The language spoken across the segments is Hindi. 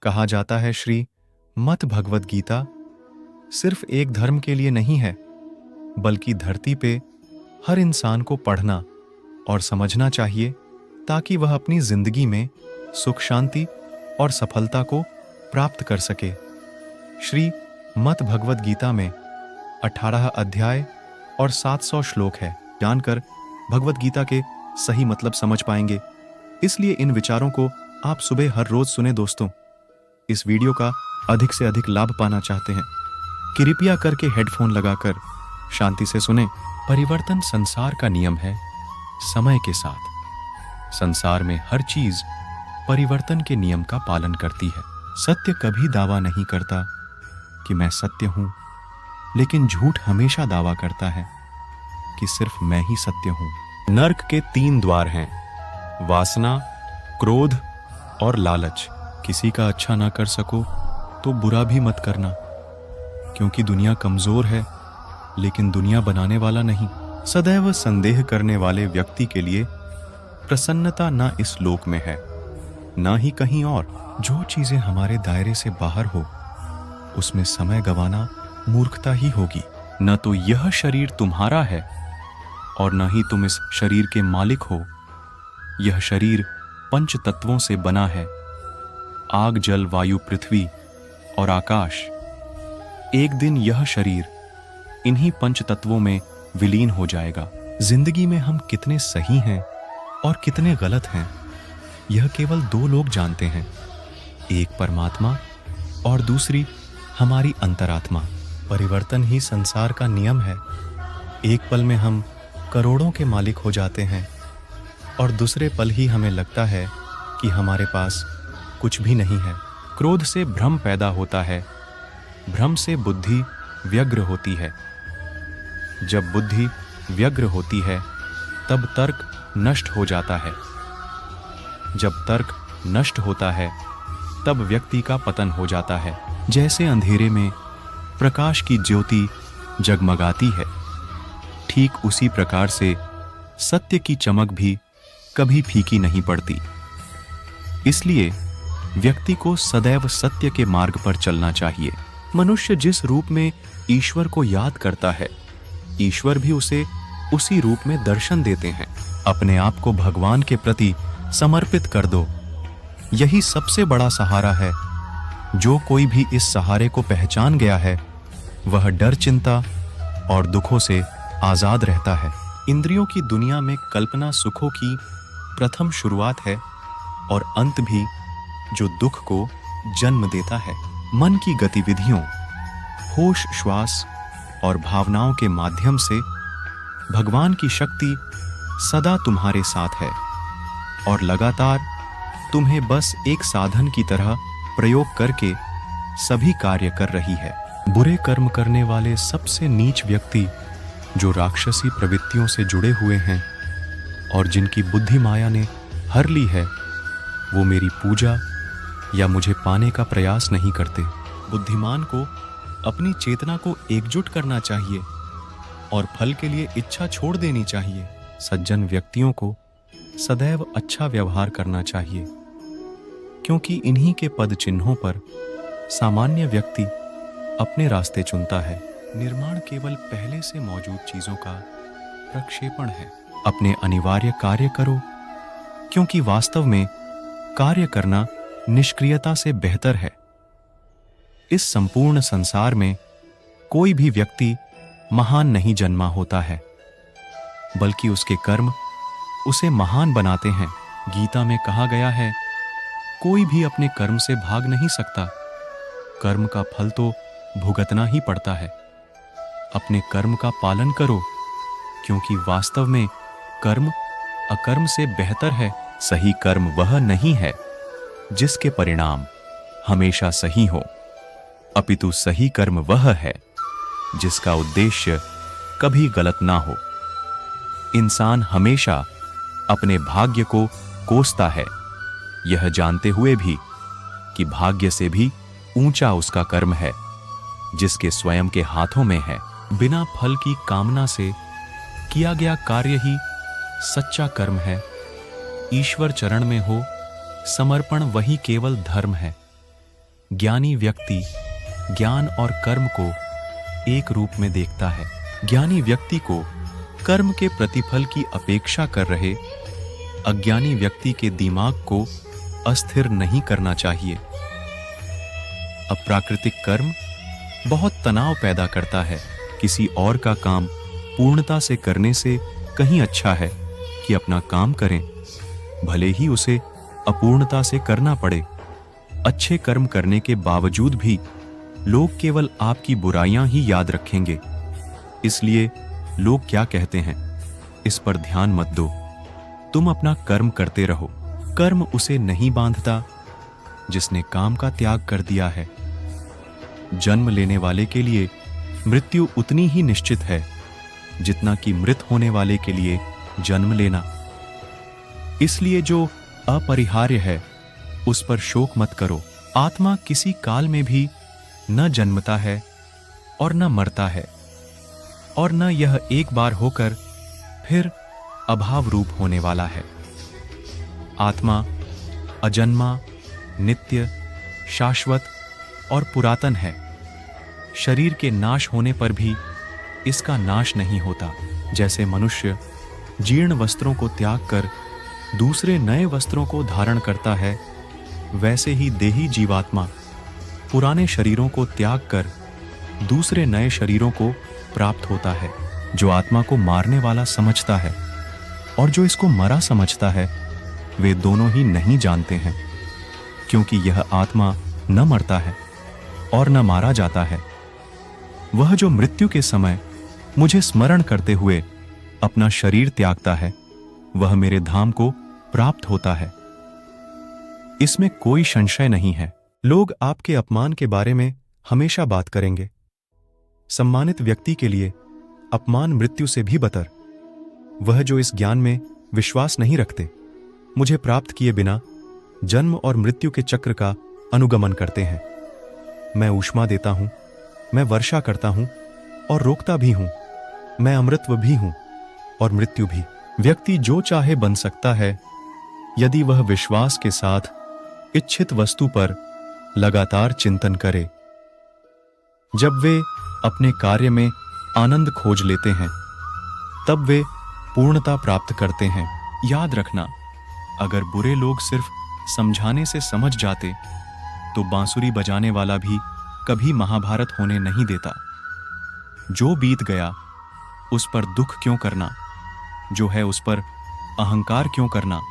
कहा जाता है श्री मत भगवत गीता सिर्फ एक धर्म के लिए नहीं है, बल्कि धरती पे हर इंसान को पढ़ना और समझना चाहिए ताकि वह अपनी जिंदगी में सुख शांति और सफलता को प्राप्त कर सके। श्री मत भगवत गीता में 18 अध्याय और 700 श्लोक है। जानकर भगवत गीता के सही मतलब समझ पाएंगे, इसलिए इन विचारों को आप सुबह हर रोज सुने। दोस्तों, इस वीडियो का अधिक से अधिक लाभ पाना चाहते हैं, कृपया करके हेडफोन लगाकर शांति से सुने। परिवर्तन संसार का नियम है। समय के साथ संसार में हर चीज परिवर्तन के नियम का पालन करती है। सत्य कभी दावा नहीं करता कि मैं सत्य हूं, लेकिन झूठ हमेशा दावा करता है कि सिर्फ मैं ही सत्य हूं। नर्क के 3 द्वार हैं, वासना, क्रोध और लालच। किसी का अच्छा ना कर सको तो बुरा भी मत करना, क्योंकि दुनिया कमजोर है, लेकिन दुनिया बनाने वाला नहीं। सदैव संदेह करने वाले व्यक्ति के लिए प्रसन्नता ना इस लोक में है, ना ही कहीं और। जो चीजें हमारे दायरे से बाहर हो, उसमें समय गंवाना मूर्खता ही होगी। न तो यह शरीर तुम्हारा है और न ही तुम इस शरीर के मालिक हो। यह शरीर 5 तत्वों से बना है, आग, जल, वायु, पृथ्वी और आकाश। एक दिन यह शरीर इन्हीं 5 तत्वों में विलीन हो जाएगा। जिंदगी में हम कितने सही हैं और कितने गलत हैं, यह केवल 2 लोग जानते हैं, एक परमात्मा और दूसरी हमारी अंतरात्मा। परिवर्तन ही संसार का नियम है। एक पल में हम करोड़ों के मालिक हो जाते हैं और दूसरे पल ही हमें लगता है कि हमारे पास कुछ भी नहीं है। क्रोध से भ्रम पैदा होता है, भ्रम से बुद्धि व्यग्र होती है। जब बुद्धि व्यग्र होती है तब तर्क नष्ट हो जाता है। जब तर्क नष्ट होता है तब व्यक्ति का पतन हो जाता है। जैसे अंधेरे में प्रकाश की ज्योति जगमगाती है, ठीक उसी प्रकार से सत्य की चमक भी कभी फीकी नहीं पड़ती। इसलिए व्यक्ति को सदैव सत्य के मार्ग पर चलना चाहिए। मनुष्य जिस रूप में ईश्वर को याद करता है, ईश्वर भी उसे उसी रूप में दर्शन देते हैं। अपने आप को भगवान के प्रति समर्पित कर दो, यही सबसे बड़ा सहारा है। जो कोई भी इस सहारे को पहचान गया है, वह डर, चिंता और दुखों से आजाद रहता है। इंद्रियों की दुनिया में कल्पना सुखों की प्रथम शुरुआत है और अंत भी, जो दुख को जन्म देता है। मन की गतिविधियों, होश, श्वास और भावनाओं के माध्यम से भगवान की शक्ति सदा तुम्हारे साथ है और लगातार तुम्हें बस एक साधन की तरह प्रयोग करके सभी कार्य कर रही है। बुरे कर्म करने वाले सबसे नीच व्यक्ति जो राक्षसी प्रवृत्तियों से जुड़े हुए हैं और जिनकी बुद्धि माया ने हर ली है, वो मेरी पूजा या मुझे पाने का प्रयास नहीं करते। बुद्धिमान को अपनी चेतना को एकजुट करना चाहिए और फल के लिए इच्छा छोड़ देनी चाहिए। सज्जन व्यक्तियों को सदैव अच्छा व्यवहार करना चाहिए, क्योंकि इन्हीं के पद चिन्हों पर सामान्य व्यक्ति अपने रास्ते चुनता है। निर्माण केवल पहले से मौजूद चीजों का प्रक्षेपण है। अपने अनिवार्य कार्य करो, क्योंकि वास्तव में कार्य करना निष्क्रियता से बेहतर है। इस संपूर्ण संसार में कोई भी व्यक्ति महान नहीं जन्मा होता है, बल्कि उसके कर्म उसे महान बनाते हैं। गीता में कहा गया है, कोई भी अपने कर्म से भाग नहीं सकता, कर्म का फल तो भुगतना ही पड़ता है। अपने कर्म का पालन करो, क्योंकि वास्तव में कर्म अकर्म से बेहतर है। सही कर्म वह नहीं है जिसके परिणाम हमेशा सही हो, अपितु सही कर्म वह है जिसका उद्देश्य कभी गलत ना हो। इंसान हमेशा अपने भाग्य को कोसता है, यह जानते हुए भी कि भाग्य से भी ऊंचा उसका कर्म है, जिसके स्वयं के हाथों में है। बिना फल की कामना से किया गया कार्य ही सच्चा कर्म है। ईश्वर चरण में हो समर्पण वही केवल धर्म है। ज्ञानी व्यक्ति ज्ञान और कर्म को एक रूप में देखता है। ज्ञानी व्यक्ति को कर्म के प्रतिफल की अपेक्षा कर रहे अज्ञानी व्यक्ति के दिमाग को अस्थिर नहीं करना चाहिए। अप्राकृतिक कर्म बहुत तनाव पैदा करता है। किसी और का काम पूर्णता से करने से कहीं अच्छा है कि अपना काम करें, भले ही उसे अपूर्णता से करना पड़े। अच्छे कर्म करने के बावजूद भी लोग केवल आपकी बुराइयां ही याद रखेंगे। इसलिए लोग क्या कहते हैं, इस पर ध्यान मत दो। तुम अपना कर्म करते रहो। कर्म उसे नहीं बांधता जिसने काम का त्याग कर दिया है। जन्म लेने वाले के लिए मृत्यु उतनी ही निश्चित है जितना कि मृत होने वाले के लिए जन्म लेना। इसलिए जो अपरिहार्य है उस पर शोक मत करो। आत्मा किसी काल में भी न जन्मता है और न मरता है, और न यह एक बार होकर फिर अभाव रूप होने वाला है। आत्मा अजन्मा, नित्य, शाश्वत और पुरातन है। शरीर के नाश होने पर भी इसका नाश नहीं होता। जैसे मनुष्य जीर्ण वस्त्रों को त्याग कर दूसरे नए वस्त्रों को धारण करता है, वैसे ही देही जीवात्मा पुराने शरीरों को त्याग कर दूसरे नए शरीरों को प्राप्त होता है। जो आत्मा को मारने वाला समझता है और जो इसको मरा समझता है, वे दोनों ही नहीं जानते हैं, क्योंकि यह आत्मा न मरता है और न मारा जाता है। वह जो मृत्यु के समय मुझे स्मरण करते हुए अपना शरीर त्यागता है, वह मेरे धाम को प्राप्त होता है। इसमें कोई संशय नहीं है। लोग आपके अपमान के बारे में हमेशा बात करेंगे। सम्मानित व्यक्ति के लिए अपमान मृत्यु से भी बदतर। वह जो इस ज्ञान में विश्वास नहीं रखते, मुझे प्राप्त किए बिना जन्म और मृत्यु के चक्र का अनुगमन करते हैं। मैं ऊष्मा देता हूं, मैं वर्षा करता हूं और रोकता भी हूं। मैं अमृतत्व भी हूं और मृत्यु भी। व्यक्ति जो चाहे बन सकता है यदि वह विश्वास के साथ इच्छित वस्तु पर लगातार चिंतन करे। जब वे अपने कार्य में आनंद खोज लेते हैं, तब वे पूर्णता प्राप्त करते हैं। याद रखना, अगर बुरे लोग सिर्फ समझाने से समझ जाते तो बांसुरी बजाने वाला भी कभी महाभारत होने नहीं देता। जो बीत गया उस पर दुख क्यों करना, जो है उस पर अहंकार क्यों करना,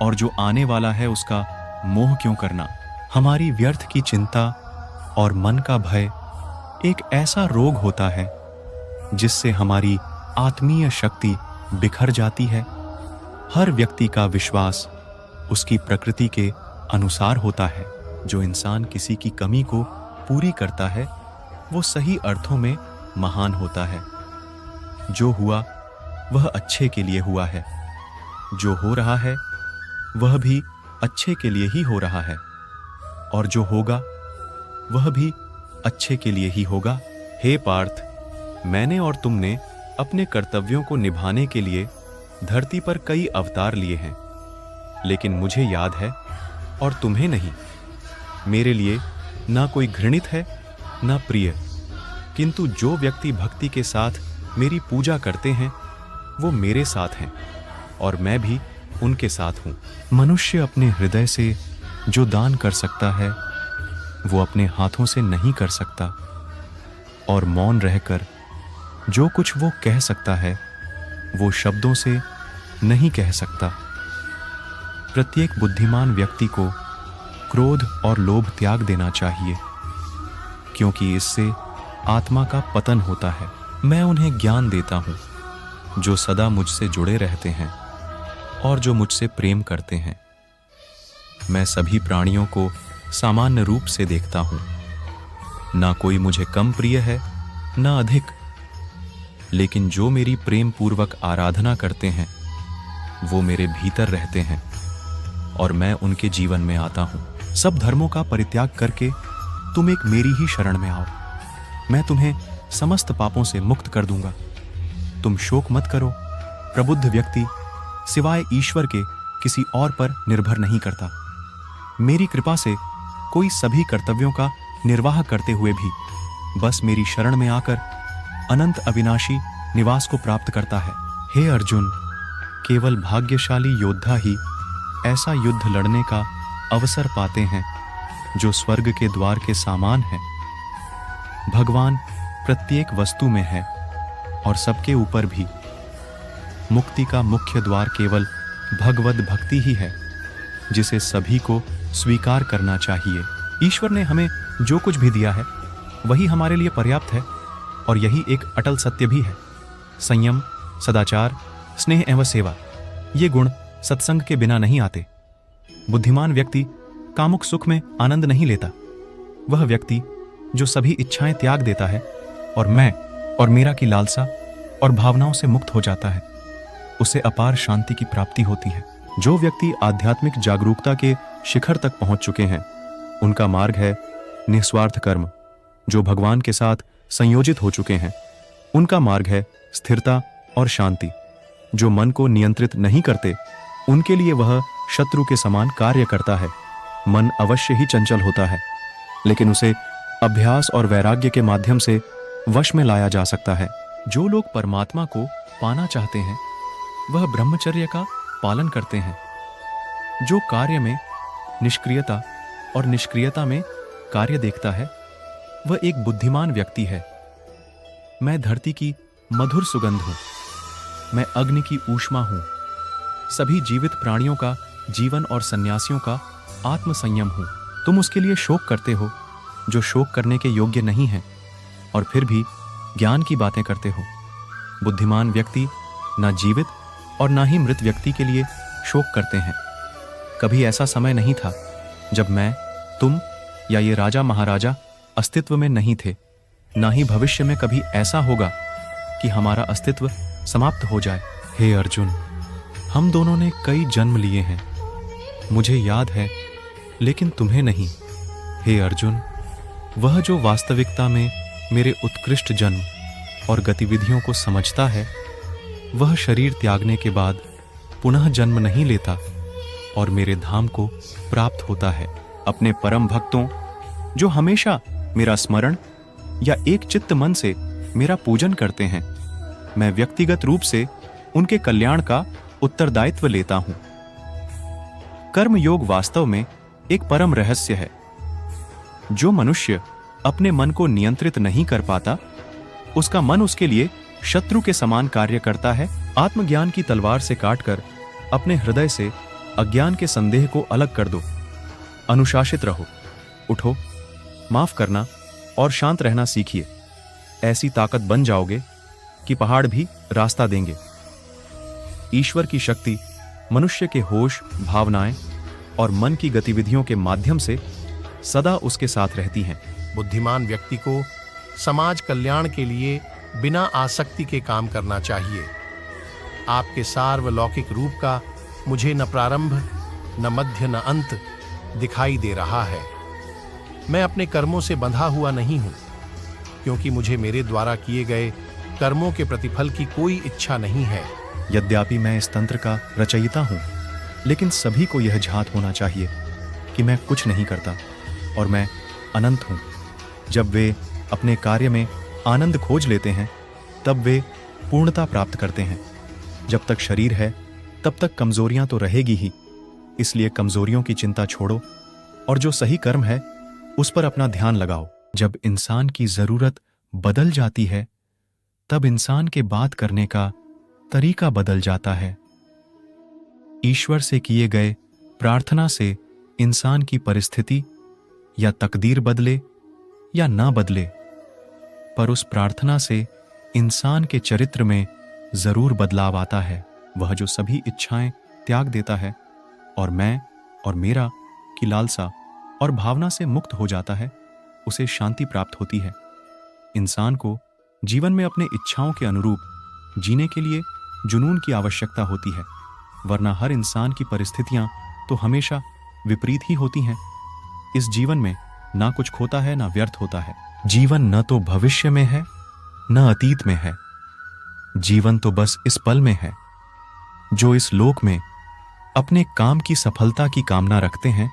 और जो आने वाला है उसका मोह क्यों करना। हमारी व्यर्थ की चिंता और मन का भय एक ऐसा रोग होता है जिससे हमारी आत्मीय शक्ति बिखर जाती है। हर व्यक्ति का विश्वास उसकी प्रकृति के अनुसार होता है। जो इंसान किसी की कमी को पूरी करता है वो सही अर्थों में महान होता है। जो हुआ वह अच्छे के लिए हुआ है। जो हो रहा है वह भी अच्छे के लिए ही हो रहा है, और जो होगा वह भी अच्छे के लिए ही होगा। हे पार्थ, मैंने और तुमने अपने कर्तव्यों को निभाने के लिए धरती पर कई अवतार लिए हैं, लेकिन मुझे याद है और तुम्हें नहीं। मेरे लिए ना कोई घृणित है ना प्रिय, किंतु जो व्यक्ति भक्ति के साथ मेरी पूजा करते हैं वो मेरे साथ हैं और मैं भी उनके साथ हूं। मनुष्य अपने हृदय से जो दान कर सकता है वो अपने हाथों से नहीं कर सकता, और मौन रहकर जो कुछ वो कह सकता है वो शब्दों से नहीं कह सकता। प्रत्येक बुद्धिमान व्यक्ति को क्रोध और लोभ त्याग देना चाहिए, क्योंकि इससे आत्मा का पतन होता है। मैं उन्हें ज्ञान देता हूं जो सदा मुझसे जुड़े रहते हैं और जो मुझसे प्रेम करते हैं। मैं सभी प्राणियों को सामान्य रूप से देखता हूं। ना कोई मुझे कम प्रिय है ना अधिक, लेकिन जो मेरी प्रेम पूर्वक आराधना करते हैं वो मेरे भीतर रहते हैं और मैं उनके जीवन में आता हूं। सब धर्मों का परित्याग करके तुम एक मेरी ही शरण में आओ। मैं तुम्हें समस्त पापों से मुक्त कर दूंगा। तुम शोक मत करो। प्रबुद्ध व्यक्ति सिवाय ईश्वर के किसी और पर निर्भर नहीं करता। मेरी कृपा से कोई सभी कर्तव्यों का निर्वाह करते हुए भी बस मेरी शरण में आकर अनंत अविनाशी निवास को प्राप्त करता है। हे अर्जुन, केवल भाग्यशाली योद्धा ही ऐसा युद्ध लड़ने का अवसर पाते हैं जो स्वर्ग के द्वार के समान है। भगवान प्रत्येक वस्तु में है और सबके ऊपर भी। मुक्ति का मुख्य द्वार केवल भगवद भक्ति ही है, जिसे सभी को स्वीकार करना चाहिए। ईश्वर ने हमें जो कुछ भी दिया है वही हमारे लिए पर्याप्त है, और यही एक अटल सत्य भी है। संयम, सदाचार, स्नेह एवं सेवा, ये गुण सत्संग के बिना नहीं आते। बुद्धिमान व्यक्ति कामुक सुख में आनंद नहीं लेता। वह व्यक्ति जो सभी इच्छाएं त्याग देता है और मैं और मेरा की लालसा और भावनाओं से मुक्त हो जाता है, उसे अपार शांति की प्राप्ति होती है। जो व्यक्ति आध्यात्मिक जागरूकता के शिखर तक पहुंच चुके हैं, उनका मार्ग है निस्वार्थ कर्म। जो भगवान के साथ संयोजित हो चुके हैं, उनका मार्ग है स्थिरता और शांति। जो मन को नियंत्रित नहीं करते, उनके लिए वह शत्रु के समान कार्य करता है। मन अवश्य ही चंचल होता है, लेकिन उसे अभ्यास और वैराग्य के माध्यम से वश में लाया जा सकता है। जो लोग परमात्मा को पाना चाहते हैं, वह ब्रह्मचर्य का पालन करते हैं। जो कार्य में निष्क्रियता और निष्क्रियता में कार्य देखता है, वह एक बुद्धिमान व्यक्ति है। मैं धरती की मधुर सुगंध हूं, मैं अग्नि की ऊष्मा हूं, सभी जीवित प्राणियों का जीवन और सन्यासियों का आत्म संयम हूं। तुम उसके लिए शोक करते हो जो शोक करने के योग्य नहीं है, और फिर भी ज्ञान की बातें करते हो। बुद्धिमान व्यक्ति ना जीवित और ना ही मृत व्यक्ति के लिए शोक करते हैं। कभी ऐसा समय नहीं था जब मैं, तुम या ये राजा महाराजा अस्तित्व में नहीं थे। ना ही भविष्य में कभी ऐसा होगा कि हमारा अस्तित्व समाप्त हो जाए। हे अर्जुन, हम दोनों ने कई जन्म लिए हैं, मुझे याद है, लेकिन तुम्हें नहीं। हे अर्जुन, वह जो वास्तविकता में मेरे उत्कृष्ट जन्म और गतिविधियों को समझता है, वह शरीर त्यागने के बाद पुनः जन्म नहीं लेता और मेरे धाम को प्राप्त होता है। अपने परम भक्तों जो हमेशा मेरा स्मरण या एक चित्त मन से मेरा पूजन करते हैं, मैं व्यक्तिगत रूप से उनके कल्याण का उत्तरदायित्व लेता हूं। कर्म योग वास्तव में एक परम रहस्य है। जो मनुष्य अपने मन को नियंत्रित नहीं कर पाता, उसका मन उसके लिए शत्रु के समान कार्य करता है। आत्मज्ञान की तलवार से काटकर अपने हृदय से अज्ञान के संदेह को अलग कर दो। अनुशासित रहो, उठो, माफ करना और शांत रहना सीखिए। ऐसी ताकत बन जाओगे कि पहाड़ भी रास्ता देंगे। ईश्वर की शक्ति मनुष्य के होश, भावनाएं और मन की गतिविधियों के माध्यम से सदा उसके साथ रहती हैं। बुद्धिमान व्यक्ति को समाज कल्याण के लिए बिना आसक्ति के काम करना चाहिए। आपके सार्वलौकिक रूप का मुझे न प्रारंभ, न मध्य, न अंत दिखाई दे रहा है। मैं अपने कर्मों से बंधा हुआ नहीं हूं, क्योंकि मुझे मेरे द्वारा किए गए कर्मों के प्रतिफल की कोई इच्छा नहीं है। यद्यपि मैं इस तंत्र का रचयिता हूं, लेकिन सभी को यह झात होना चाहिए कि मैं कुछ नहीं करता और मैं अनंत हूं। जब वे अपने कार्य में आनंद खोज लेते हैं, तब वे पूर्णता प्राप्त करते हैं। जब तक शरीर है, तब तक कमजोरियां तो रहेगी ही, इसलिए कमजोरियों की चिंता छोड़ो और जो सही कर्म है उस पर अपना ध्यान लगाओ। जब इंसान की जरूरत बदल जाती है, तब इंसान के बात करने का तरीका बदल जाता है। ईश्वर से किए गए प्रार्थना से इंसान की परिस्थिति या तकदीर बदले या ना बदले, पर उस प्रार्थना से इंसान के चरित्र में जरूर बदलाव आता है। वह जो सभी इच्छाएं त्याग देता है और मैं और मेरा की लालसा और भावना से मुक्त हो जाता है, उसे शांति प्राप्त होती है। इंसान को जीवन में अपने इच्छाओं के अनुरूप जीने के लिए जुनून की आवश्यकता होती है, वरना हर इंसान की परिस्थितियां तो हमेशा विपरीत ही होती हैं। इस जीवन में ना कुछ खोता है ना व्यर्थ होता है। जीवन न तो भविष्य में है न अतीत में है, जीवन तो बस इस पल में है। जो इस लोक में अपने काम की सफलता की कामना रखते हैं,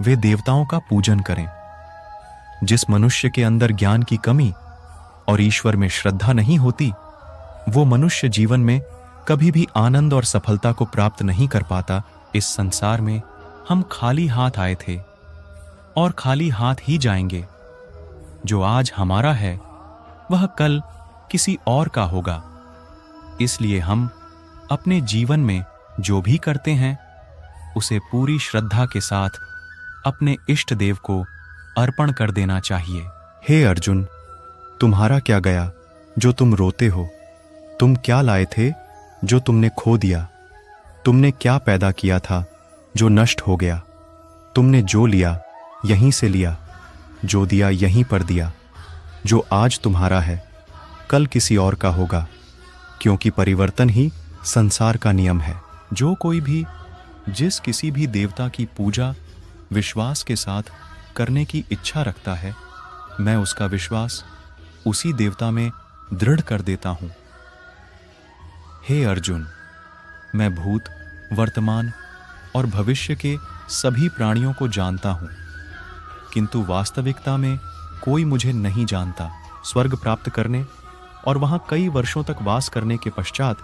वे देवताओं का पूजन करें। जिस मनुष्य के अंदर ज्ञान की कमी और ईश्वर में श्रद्धा नहीं होती, वो मनुष्य जीवन में कभी भी आनंद और सफलता को प्राप्त नहीं कर पाता। इस संसार में हम खाली हाथ आए थे और खाली हाथ ही जाएंगे। जो आज हमारा है वह कल किसी और का होगा। इसलिए हम अपने जीवन में जो भी करते हैं उसे पूरी श्रद्धा के साथ अपने इष्ट देव को अर्पण कर देना चाहिए। हे अर्जुन, तुम्हारा क्या गया जो तुम रोते हो? तुम क्या लाए थे जो तुमने खो दिया? तुमने क्या पैदा किया था जो नष्ट हो गया? तुमने जो लिया यहीं से लिया, जो दिया यहीं पर दिया। जो आज तुम्हारा है कल किसी और का होगा, क्योंकि परिवर्तन ही संसार का नियम है। जो कोई भी जिस किसी भी देवता की पूजा विश्वास के साथ करने की इच्छा रखता है, मैं उसका विश्वास उसी देवता में दृढ़ कर देता हूं। हे अर्जुन, मैं भूत, वर्तमान और भविष्य के सभी प्राणियों को जानता हूं, किंतु वास्तविकता में कोई मुझे नहीं जानता। स्वर्ग प्राप्त करने और वहां कई वर्षों तक वास करने के पश्चात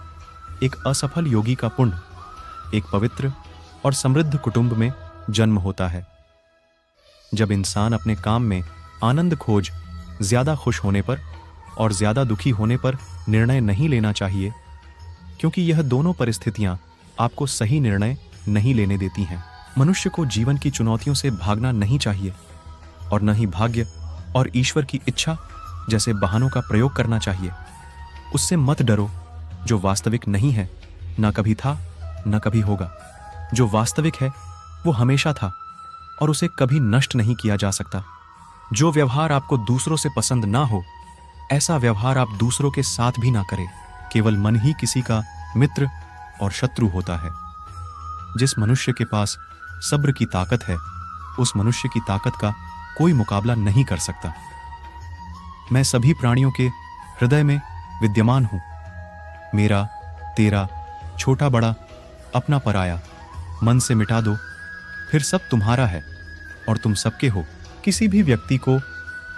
एक असफल योगी का पुण्य एक पवित्र और समृद्ध कुटुंब में जन्म होता है। जब इंसान अपने काम में आनंद खोज ज्यादा खुश होने पर और ज्यादा दुखी होने पर निर्णय नहीं लेना चाहिए, क्योंकि यह दोनों परिस्थितियां आपको सही निर्णय नहीं लेने देती हैं। मनुष्य को जीवन की चुनौतियों से भागना नहीं चाहिए और न ही भाग्य और ईश्वर की इच्छा जैसे बहानों का प्रयोग करना चाहिए। उससे मत डरो जो वास्तविक नहीं है, ना कभी था न कभी होगा। जो वास्तविक है वो हमेशा था और उसे कभी नष्ट नहीं किया जा सकता। जो व्यवहार आपको दूसरों से पसंद ना हो, ऐसा व्यवहार आप दूसरों के साथ भी ना करें। केवल मन ही किसी का मित्र और शत्रु होता है। जिस मनुष्य के पास सब्र की ताकत है, उस मनुष्य की ताकत का कोई मुकाबला नहीं कर सकता। मैं सभी प्राणियों के हृदय में विद्यमान हूं। मेरा, तेरा, छोटा बड़ा, अपना पराया मन से मिटा दो, फिर सब तुम्हारा है और तुम सबके हो। किसी भी व्यक्ति को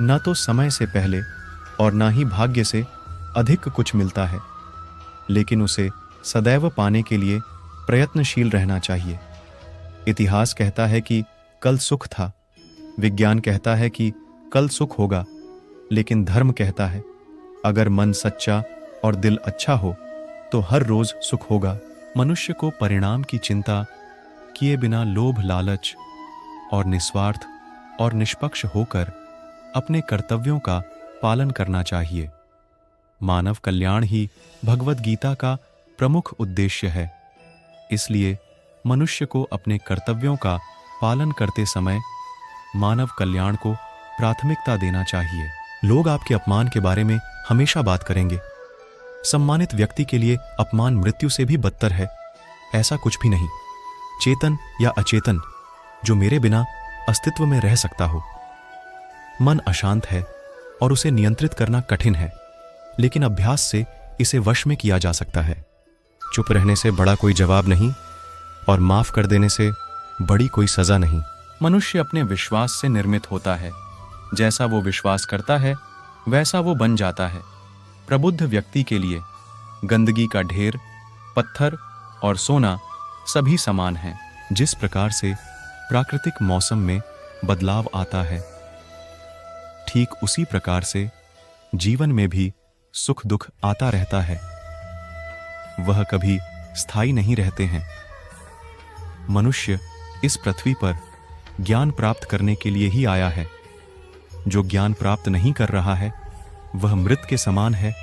न तो समय से पहले और न ही भाग्य से अधिक कुछ मिलता है, लेकिन उसे सदैव पाने के लिए प्रयत्नशील रहना चाहिए। इतिहास कहता है कि कल सुख था, विज्ञान कहता है कि कल सुख होगा, लेकिन धर्म कहता है अगर मन सच्चा और दिल अच्छा हो तो हर रोज सुख होगा। मनुष्य को परिणाम की चिंता किए बिना लोभ, लालच और निस्वार्थ और निष्पक्ष होकर अपने कर्तव्यों का पालन करना चाहिए। मानव कल्याण ही भगवद गीता का प्रमुख उद्देश्य है। इसलिए मनुष्य को अपने कर्तव्यों का पालन करते समय मानव कल्याण को प्राथमिकता देना चाहिए। लोग आपके अपमान के बारे में हमेशा बात करेंगे। सम्मानित व्यक्ति के लिए अपमान मृत्यु से भी बदतर है। ऐसा कुछ भी नहीं। चेतन या अचेतन जो मेरे बिना अस्तित्व में रह सकता हो। मन अशांत है और उसे नियंत्रित करना कठिन है, लेकिन अभ्यास से इसे वश में किया जा सकता है। चुप रहने से बड़ा कोई जवाब नहीं और माफ कर देने से बड़ी कोई सजा नहीं। मनुष्य अपने विश्वास से निर्मित होता है। जैसा वो विश्वास करता है वैसा वो बन जाता है। प्रबुद्ध व्यक्ति के लिए गंदगी का ढेर, पत्थर और सोना सभी समान हैं। जिस प्रकार से प्राकृतिक मौसम में बदलाव आता है, ठीक उसी प्रकार से जीवन में भी सुख दुख आता रहता है। वह कभी स्थायी नहीं रहते हैं। मनुष्य इस पृथ्वी पर ज्ञान प्राप्त करने के लिए ही आया है। जो ज्ञान प्राप्त नहीं कर रहा है वह मृत के समान है